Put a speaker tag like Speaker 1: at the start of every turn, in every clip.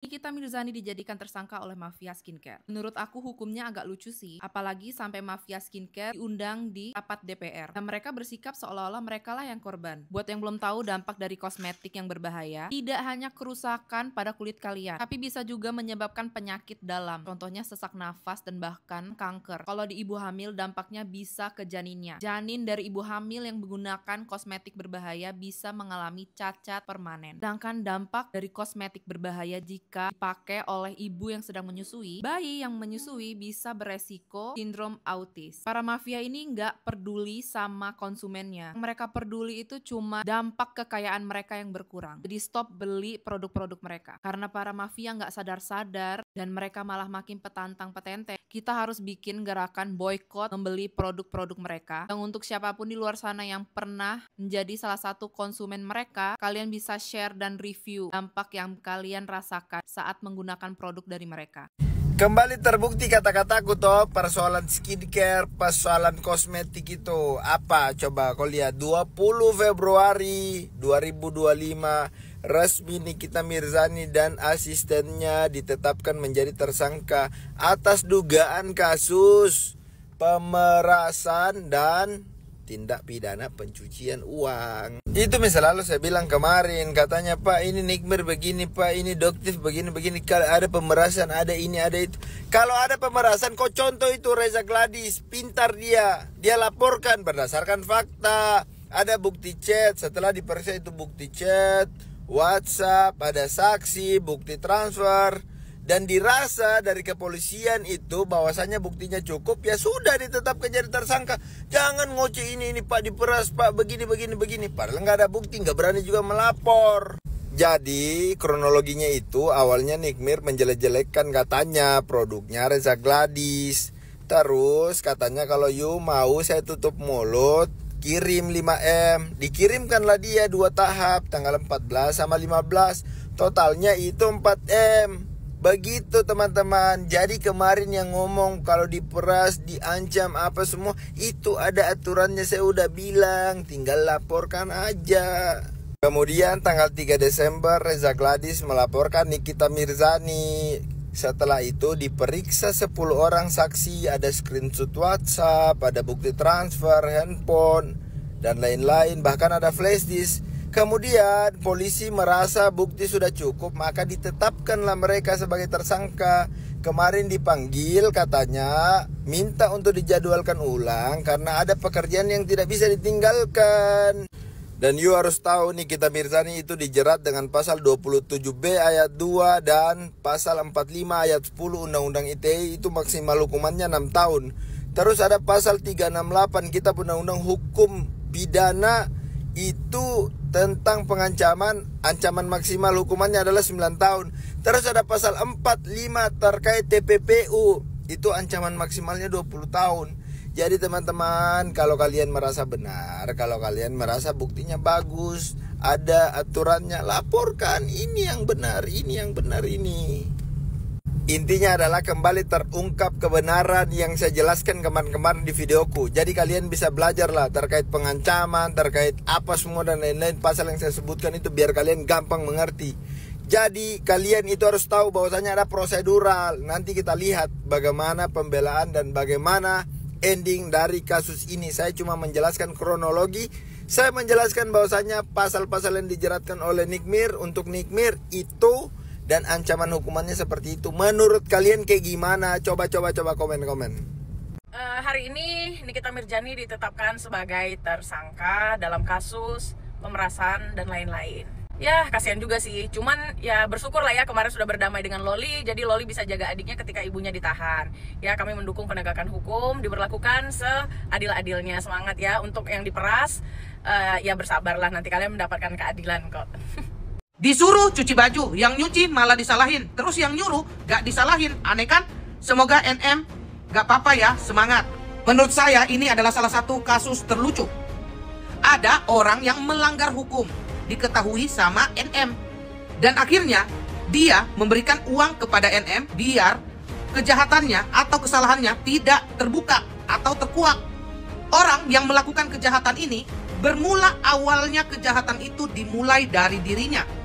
Speaker 1: Nikita Mirzani dijadikan tersangka oleh mafia skincare. Menurut aku hukumnya agak lucu sih, apalagi sampai mafia skincare diundang di rapat DPR. Dan mereka bersikap seolah-olah mereka lah yang korban. Buat yang belum tahu dampak dari kosmetik yang berbahaya, tidak hanya kerusakan pada kulit kalian, tapi bisa juga menyebabkan penyakit dalam. Contohnya sesak nafas dan bahkan kanker. Kalau di ibu hamil dampaknya bisa ke janinnya. Janin dari ibu hamil yang menggunakan kosmetik berbahaya bisa mengalami cacat permanen. Sedangkan dampak dari kosmetik berbahaya jika dipakai oleh ibu yang sedang menyusui, bayi yang menyusui bisa beresiko sindrom autis. Para mafia ini nggak peduli sama konsumennya. Yang mereka peduli itu cuma dampak kekayaan mereka yang berkurang. Jadi stop beli produk-produk mereka. Karena para mafia nggak sadar-sadar dan mereka malah makin petantang petente, kita harus bikin gerakan boykot membeli produk-produk mereka. Dan untuk siapapun di luar sana yang pernah menjadi salah satu konsumen mereka, kalian bisa share dan review dampak yang kalian rasakan saat menggunakan produk dari mereka.
Speaker 2: Kembali terbukti kata-kataku toh, persoalan skincare, persoalan kosmetik itu apa? Coba kau lihat 20 Februari 2025 resmi Nikita Mirzani dan asistennya ditetapkan menjadi tersangka atas dugaan kasus pemerasan dan tindak pidana pencucian uang. Itu selalu saya bilang kemarin, katanya Pak ini Nikmir begini, Pak ini Doktif begini-begini, kalau ada pemerasan, ada ini, ada itu. Kalau ada pemerasan, kok contoh itu Reza Gladys, pintar dia laporkan berdasarkan fakta. Ada bukti chat, setelah diperiksa itu bukti chat, WhatsApp, ada saksi, bukti transfer. Dan dirasa dari kepolisian itu bahwasanya buktinya cukup, ya sudah ditetapkan jadi tersangka. Jangan ngoceh ini Pak diperas Pak begini. Padahal nggak ada bukti, nggak berani juga melapor. Jadi kronologinya itu awalnya Nikmir menjelek-jelekkan katanya produknya Reza Gladys. Terus katanya kalau you mau saya tutup mulut, kirim 5M. Dikirimkanlah dia 2 tahap, tanggal 14 sama 15. Totalnya itu 4M. Begitu teman-teman. Jadi kemarin yang ngomong kalau diperas, diancam apa semua, itu ada aturannya, saya udah bilang, tinggal laporkan aja. Kemudian tanggal 3 Desember Reza Gladys melaporkan Nikita Mirzani. Setelah itu diperiksa 10 orang saksi, ada screenshot WhatsApp, ada bukti transfer, handphone, dan lain-lain, bahkan ada flash disk. Kemudian polisi merasa bukti sudah cukup, maka ditetapkanlah mereka sebagai tersangka. Kemarin dipanggil, katanya minta untuk dijadwalkan ulang karena ada pekerjaan yang tidak bisa ditinggalkan. Dan you harus tahu Nikita Mirzani itu dijerat dengan pasal 27B ayat 2 dan pasal 45 ayat 10 Undang-Undang ITE, itu maksimal hukumannya 6 tahun. Terus ada pasal 368 Kitab Undang-Undang Hukum Pidana, itu tentang pengancaman, ancaman maksimal hukumannya adalah 9 tahun. Terus ada pasal 45 terkait TPPU, itu ancaman maksimalnya 20 tahun. Jadi teman-teman, kalau kalian merasa benar, kalau kalian merasa buktinya bagus, ada aturannya, laporkan. Ini yang benar, ini yang benar ini. Intinya adalah kembali terungkap kebenaran yang saya jelaskan kemarin-kemarin di videoku. Jadi kalian bisa belajar lah terkait pengancaman, terkait apa semua dan lain-lain pasal yang saya sebutkan itu, biar kalian gampang mengerti. Jadi kalian itu harus tahu bahwasanya ada prosedural. Nanti kita lihat bagaimana pembelaan dan bagaimana ending dari kasus ini. Saya cuma menjelaskan kronologi. Saya menjelaskan bahwasanya pasal-pasal yang dijeratkan oleh Nikmir untuk Nikmir itu dan ancaman hukumannya seperti itu. Menurut kalian kayak gimana? Coba komen.
Speaker 3: Hari ini Nikita Mirzani ditetapkan sebagai tersangka dalam kasus pemerasan dan lain-lain. Ya kasihan juga sih, cuman ya bersyukur lah ya kemarin sudah berdamai dengan Loli. Jadi Loli bisa jaga adiknya ketika ibunya ditahan. Ya kami mendukung penegakan hukum, diberlakukan seadil-adilnya. Semangat ya untuk yang diperas, ya bersabarlah, nanti kalian mendapatkan keadilan kok.
Speaker 4: Disuruh cuci baju, yang nyuci malah disalahin. Terus yang nyuruh gak disalahin, aneh kan? Semoga NM gak apa-apa ya, semangat. Menurut saya ini adalah salah satu kasus terlucu. Ada orang yang melanggar hukum, diketahui sama NM. Dan akhirnya dia memberikan uang kepada NM biar kejahatannya atau kesalahannya tidak terbuka atau terkuak. Orang yang melakukan kejahatan ini bermula awalnya kejahatan itu dimulai dari dirinya.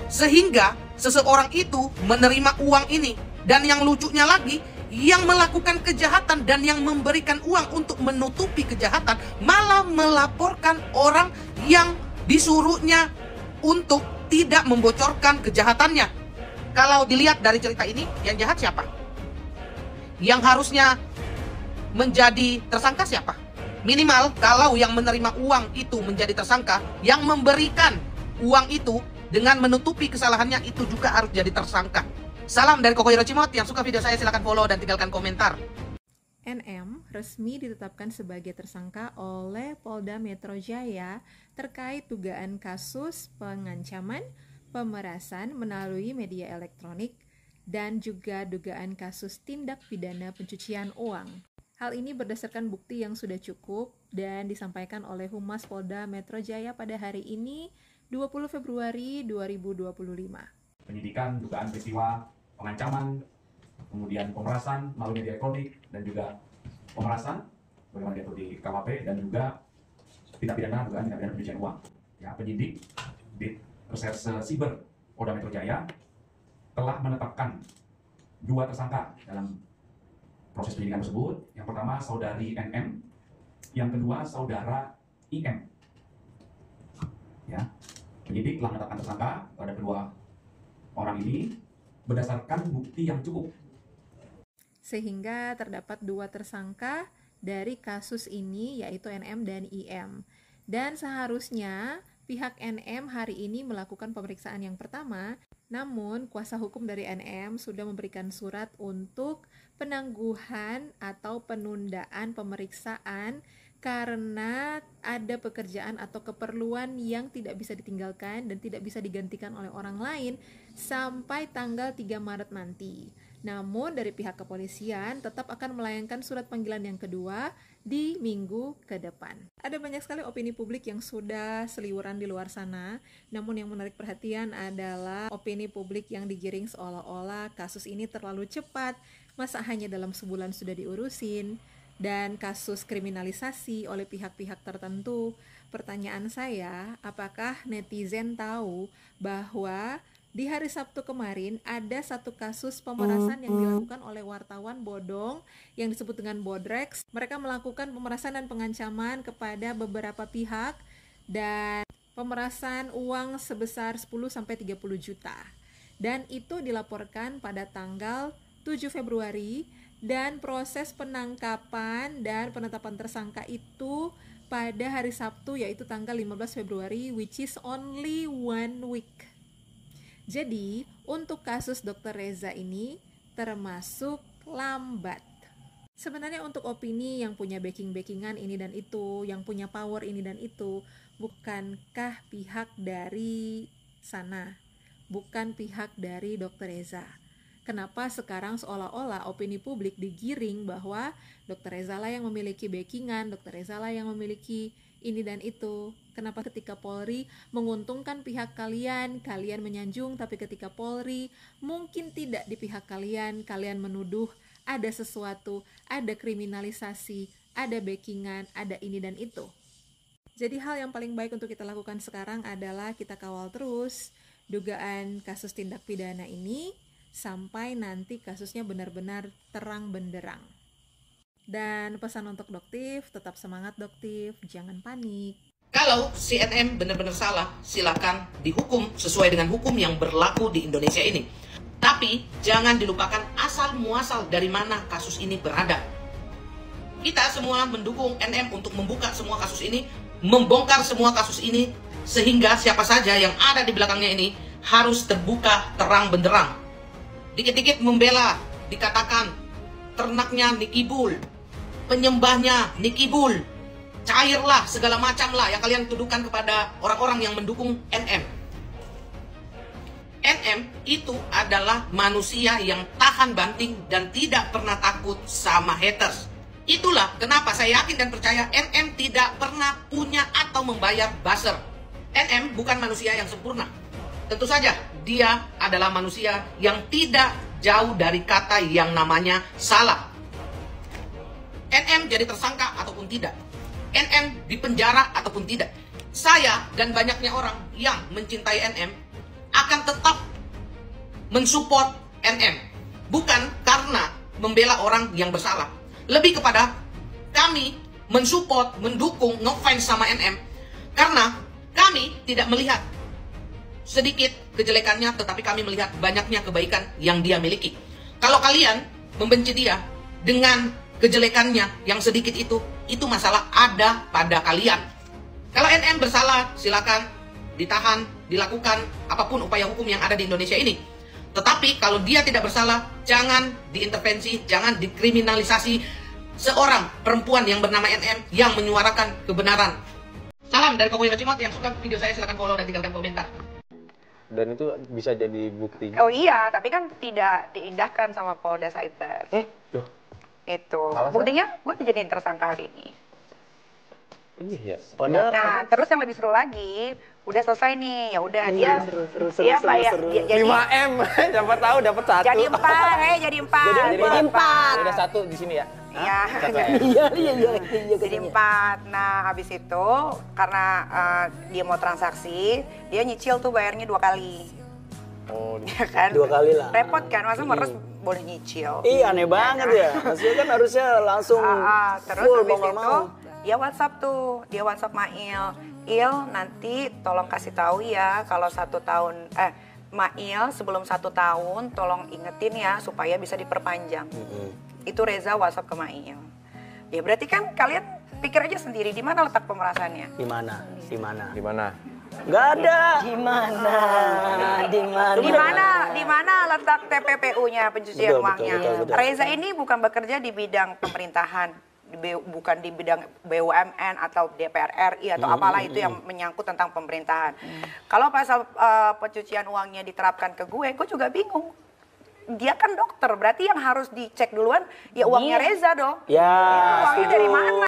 Speaker 4: Sehingga seseorang itu menerima uang ini. Dan yang lucunya lagi, yang melakukan kejahatan dan yang memberikan uang untuk menutupi kejahatan malah melaporkan orang yang disuruhnya untuk tidak membocorkan kejahatannya. Kalau dilihat dari cerita ini, yang jahat siapa? Yang harusnya menjadi tersangka siapa? Minimal kalau yang menerima uang itu menjadi tersangka, yang memberikan uang itu dengan menutupi kesalahannya itu juga harus jadi tersangka. Salam dari Koko Hirocimot. Yang suka video saya silahkan follow dan tinggalkan komentar.
Speaker 1: NM resmi ditetapkan sebagai tersangka oleh Polda Metro Jaya terkait dugaan kasus pengancaman, pemerasan melalui media elektronik, dan juga dugaan kasus tindak pidana pencucian uang. Hal ini berdasarkan bukti yang sudah cukup dan disampaikan oleh Humas Polda Metro Jaya pada hari ini, 20 Februari 2025.
Speaker 5: Penyidikan dugaan peristiwa pengancaman, kemudian pemerasan melalui media elektronik, dan juga pemerasan bagaimana diatur di KUHP, dan juga tindak pidana dugaan tindak pidana pencucian uang. Ya, penyidik di Reserse Siber Polda Metro Jaya telah menetapkan 2 tersangka dalam proses penyidikan tersebut. Yang pertama saudari NM, yang kedua saudara IM. Ya, penyidik telah menetapkan tersangka pada kedua orang ini berdasarkan bukti yang cukup.
Speaker 1: Sehingga terdapat 2 tersangka dari kasus ini, yaitu NM dan IM. Dan seharusnya pihak NM hari ini melakukan pemeriksaan yang pertama, namun kuasa hukum dari NM sudah memberikan surat untuk penangguhan atau penundaan pemeriksaan karena ada pekerjaan atau keperluan yang tidak bisa ditinggalkan dan tidak bisa digantikan oleh orang lain sampai tanggal 3 Maret nanti. Namun dari pihak kepolisian tetap akan melayangkan surat panggilan yang kedua di minggu ke depan. Ada banyak sekali opini publik yang sudah seliweran di luar sana, namun yang menarik perhatian adalah opini publik yang digiring seolah-olah kasus ini terlalu cepat, masa hanya dalam sebulan sudah diurusin, dan kasus kriminalisasi oleh pihak-pihak tertentu. Pertanyaan saya, apakah netizen tahu bahwa di hari Sabtu kemarin ada satu kasus pemerasan yang dilakukan oleh wartawan bodong yang disebut dengan Bodrex. Mereka melakukan pemerasan dan pengancaman kepada beberapa pihak dan pemerasan uang sebesar 10-30 juta. Dan itu dilaporkan pada tanggal 7 Februari dan proses penangkapan dan penetapan tersangka itu pada hari Sabtu, yaitu tanggal 15 Februari, which is only 1 week. Jadi, untuk kasus Dr. Reza ini termasuk lambat. Sebenarnya untuk opini yang punya backing-backingan ini dan itu, yang punya power ini dan itu, bukankah pihak dari sana? Bukan pihak dari Dr. Reza. Kenapa sekarang seolah-olah opini publik digiring bahwa Dr. Reza lah yang memiliki backingan, Dr. Reza lah yang memiliki ini dan itu? Kenapa ketika Polri menguntungkan pihak kalian, kalian menyanjung, tapi ketika Polri mungkin tidak di pihak kalian, kalian menuduh ada sesuatu, ada kriminalisasi, ada backingan, ada ini dan itu? Jadi hal yang paling baik untuk kita lakukan sekarang adalah kita kawal terus dugaan kasus tindak pidana ini sampai nanti kasusnya benar-benar terang benderang. Dan pesan untuk Doktif, tetap semangat Doktif, jangan panik.
Speaker 4: Kalau CNN benar-benar salah, silakan dihukum sesuai dengan hukum yang berlaku di Indonesia ini. Tapi jangan dilupakan asal muasal dari mana kasus ini berada. Kita semua mendukung NM untuk membuka semua kasus ini, membongkar semua kasus ini, sehingga siapa saja yang ada di belakangnya ini harus terbuka terang benderang. Dikit-dikit membela, dikatakan ternaknya Nicky Bull, penyembahnya Nicky Bull, cairlah segala macam lah yang kalian tuduhkan kepada orang-orang yang mendukung NM. NM itu adalah manusia yang tahan banting dan tidak pernah takut sama haters. Itulah kenapa saya yakin dan percaya NM tidak pernah punya atau membayar buzzer. NM bukan manusia yang sempurna. Tentu saja dia adalah manusia yang tidak jauh dari kata yang namanya salah. NM jadi tersangka ataupun tidak, NM dipenjara ataupun tidak, saya dan banyaknya orang yang mencintai NM akan tetap mensupport NM. Bukan karena membela orang yang bersalah. Lebih kepada kami mensupport, mendukung, ngefans sama NM. Karena kami tidak melihat sedikit kejelekannya, tetapi kami melihat banyaknya kebaikan yang dia miliki. Kalau kalian membenci dia dengan kejelekannya yang sedikit itu masalah ada pada kalian. Kalau NM bersalah, silakan ditahan, dilakukan apapun upaya hukum yang ada di Indonesia ini. Tetapi kalau dia tidak bersalah, jangan diintervensi, jangan dikriminalisasi seorang perempuan yang bernama NM yang menyuarakan kebenaran. Salam dari Kokoyo Cimot. Yang suka video saya silakan follow dan tinggalkan komentar.
Speaker 6: Dan itu bisa jadi bukti.
Speaker 7: Oh iya, tapi kan tidak diindahkan sama Polda Saiter.
Speaker 6: Loh.
Speaker 7: Itu.
Speaker 6: Alasan?
Speaker 7: Buktinya gue dijadiin tersangka hari ini.
Speaker 6: Iya. Padahal
Speaker 7: Nah, terus yang lebih seru lagi, udah selesai nih. Ya udah dia
Speaker 6: seru.
Speaker 7: jadi
Speaker 6: 5M. Siapa tahu dapat 1.
Speaker 7: jadi 4, jadi 4.
Speaker 6: Jadi 4. Udah 1 di sini ya?
Speaker 7: Iya.
Speaker 8: Iya.
Speaker 7: Jadi 4. Nah, habis itu karena dia mau transaksi, dia nyicil tuh bayarnya 2 kali.
Speaker 6: Oh,
Speaker 7: Ya kan?
Speaker 8: 2 kali lah.
Speaker 7: Repot kan, masa meres boleh nyicil.
Speaker 8: Iya, aneh banget ya. Maksudnya kan harusnya langsung
Speaker 7: Terus
Speaker 8: full
Speaker 7: habis
Speaker 8: mau nggak
Speaker 7: itu
Speaker 8: mau.
Speaker 7: dia WhatsApp Mail. Il, nanti tolong kasih tahu ya kalau 1 tahun Mail sebelum 1 tahun tolong ingetin ya supaya bisa diperpanjang. Itu Reza WhatsApp ke Mail. Ya berarti kan kalian pikir aja sendiri di mana letak pemerasannya.
Speaker 8: Di mana?
Speaker 6: di mana?
Speaker 8: Nggak ada. Di
Speaker 7: Di mana letak TPPU-nya, pencucian
Speaker 8: Betul,
Speaker 7: uangnya.
Speaker 8: betul.
Speaker 7: Reza ini bukan bekerja di bidang pemerintahan, bukan di bidang BUMN atau DPR RI atau apalah itu yang menyangkut tentang pemerintahan. Kalau pasal pencucian uangnya diterapkan ke gue juga bingung. Dia kan dokter, berarti yang harus dicek duluan ya uangnya Reza dong.
Speaker 8: Ya,
Speaker 7: Uangnya
Speaker 8: setuju.
Speaker 7: dari mana?